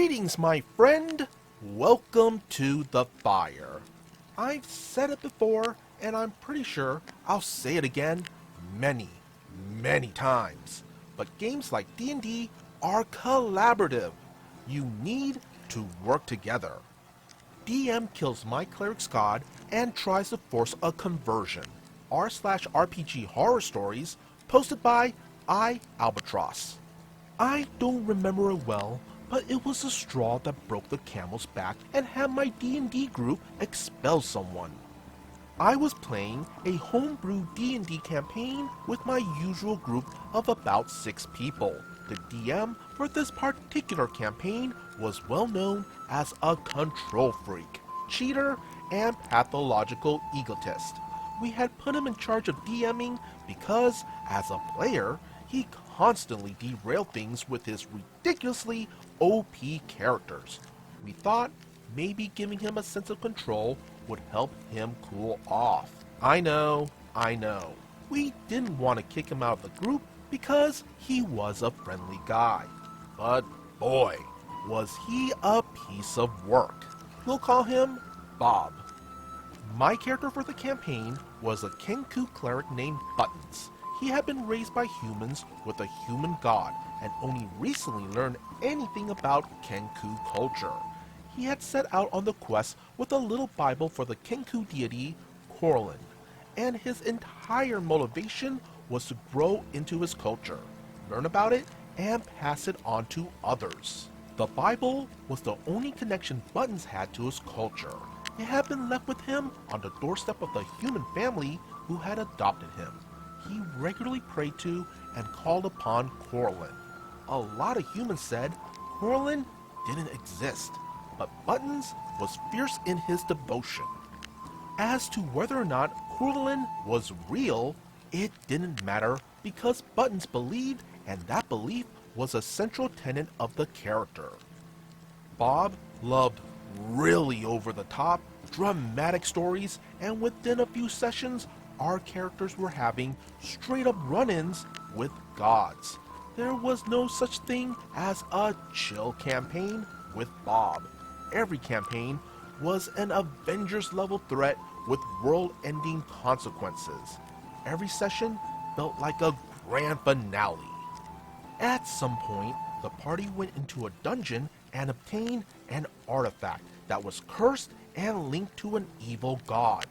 Greetings, my friend! Welcome to the fire. I've said it before, and I'm pretty sure I'll say it again many, many times. But games like D&D are collaborative. You need to work together. DM kills my cleric's god and tries to force a conversion. r/RPG horror stories posted by Albatross. I don't remember it well, but it was the straw that broke the camel's back and had my D&D group expel someone. I was playing a homebrew D&D campaign with my usual group of about 6 people. The DM for this particular campaign was well known as a control freak, cheater, and pathological egotist. We had put him in charge of DMing because, as a player, he constantly derailed things with his ridiculously OP characters. We thought maybe giving him a sense of control would help him cool off. I know. We didn't want to kick him out of the group because he was a friendly guy. But boy, was he a piece of work. We'll call him Bob. My character for the campaign was a Kenku cleric named Buttons. He had been raised by humans with a human god and only recently learned anything about Kenku culture. He had set out on the quest with a little Bible for the Kenku deity, Corlin, and his entire motivation was to grow into his culture, learn about it, and pass it on to others. The Bible was the only connection Buttons had to his culture. It had been left with him on the doorstep of the human family who had adopted him. He regularly prayed to and called upon Corlin. A lot of humans said Corlin didn't exist, but Buttons was fierce in his devotion. As to whether or not Corlin was real, it didn't matter because Buttons believed, and that belief was a central tenet of the character. Bob loved really over-the-top, dramatic stories, and within a few sessions, our characters were having straight-up run-ins with gods. There was no such thing as a chill campaign with Bob. Every campaign was an Avengers-level threat with world-ending consequences. Every session felt like a grand finale. At some point, the party went into a dungeon and obtained an artifact that was cursed and linked to an evil god.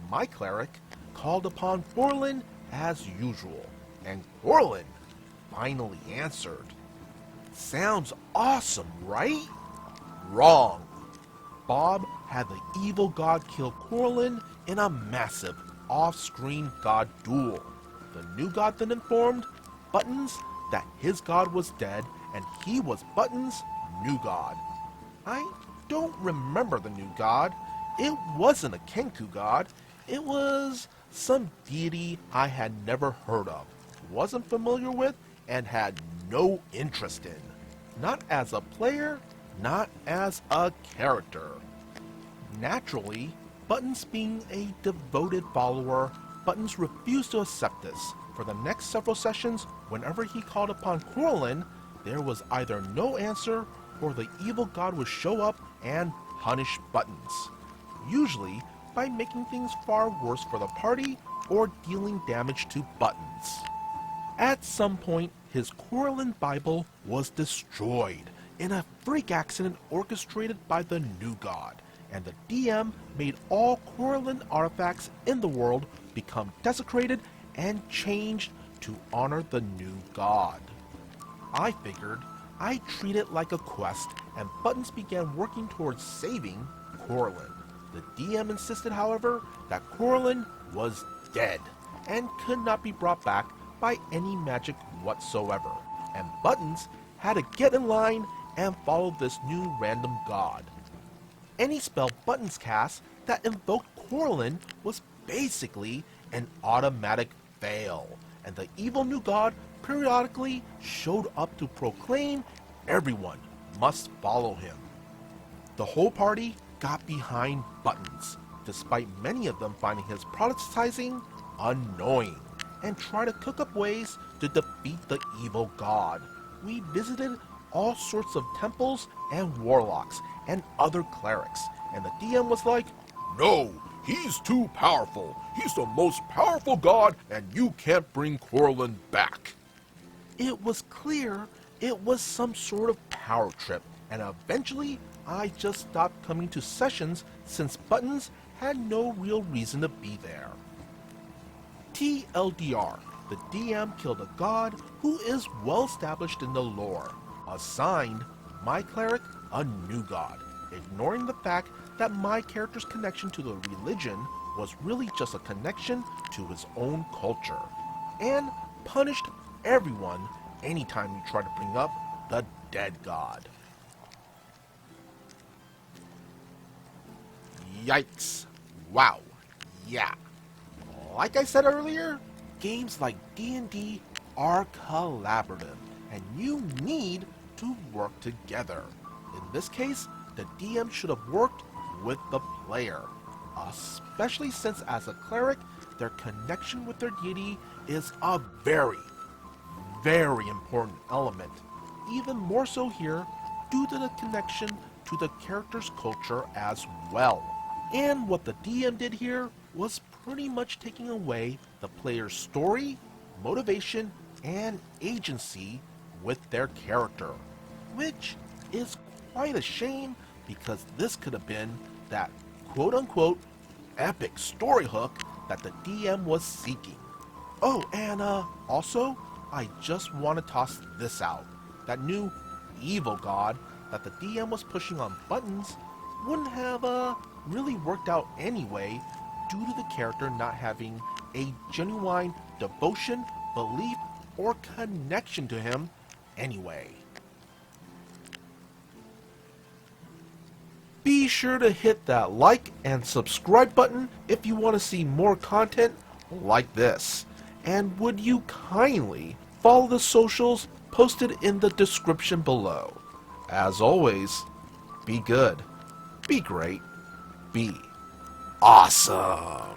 My cleric called upon Corlin as usual, and Corlin finally answered. Sounds awesome, right? Wrong. Bob had the evil god kill Corlin in a massive off-screen god duel. The new god then informed Buttons that his god was dead and he was Buttons' new god. I don't remember the new god. It wasn't a Kenku god. It was some deity I had never heard of, wasn't familiar with, and had no interest in. Not as a player, not as a character. Naturally, Buttons being a devoted follower, Buttons refused to accept this. For the next several sessions, whenever he called upon Corlin, there was either no answer or the evil god would show up and punish Buttons. Usually by making things far worse for the party or dealing damage to Buttons. At some point, his Corlin Bible was destroyed in a freak accident orchestrated by the new god, and the DM made all Corlin artifacts in the world become desecrated and changed to honor the new god. I figured I'd treat it like a quest, and Buttons began working towards saving Corlin. The DM insisted, however, that Corlin was dead and could not be brought back by any magic whatsoever, and Buttons had to get in line and follow this new random god. Any spell Buttons cast that invoked Corlin was basically an automatic fail, and the evil new god periodically showed up to proclaim everyone must follow him. The whole party got behind Buttons, despite many of them finding his proselytizing annoying, and try to cook up ways to defeat the evil god. We visited all sorts of temples and warlocks and other clerics, and the DM was like, "No, he's too powerful. He's the most powerful god, and you can't bring Corlin back." It was clear it was some sort of power trip, and eventually I just stopped coming to sessions since Buttons had no real reason to be there. TLDR, the DM killed a god who is well established in the lore, assigned my cleric a new god, ignoring the fact that my character's connection to the religion was really just a connection to his own culture, and punished everyone anytime you try to bring up the dead god. Yikes. Wow. Yeah. Like I said earlier, games like D&D are collaborative, and you need to work together. In this case, the DM should have worked with the player, especially since as a cleric, their connection with their deity is a very, very important element, even more so here due to the connection to the character's culture as well. And what the DM did here was pretty much taking away the player's story, motivation, and agency with their character, which is quite a shame because this could have been that quote-unquote epic story hook that the DM was seeking. Oh, and also, I just want to toss this out. That new evil god that the DM was pushing on Buttons wouldn't have really worked out anyway due to the character not having a genuine devotion, belief, or connection to him anyway. Be sure to hit that like and subscribe button if you want to see more content like this. And would you kindly follow the socials posted in the description below. As always, be good, be great, be awesome.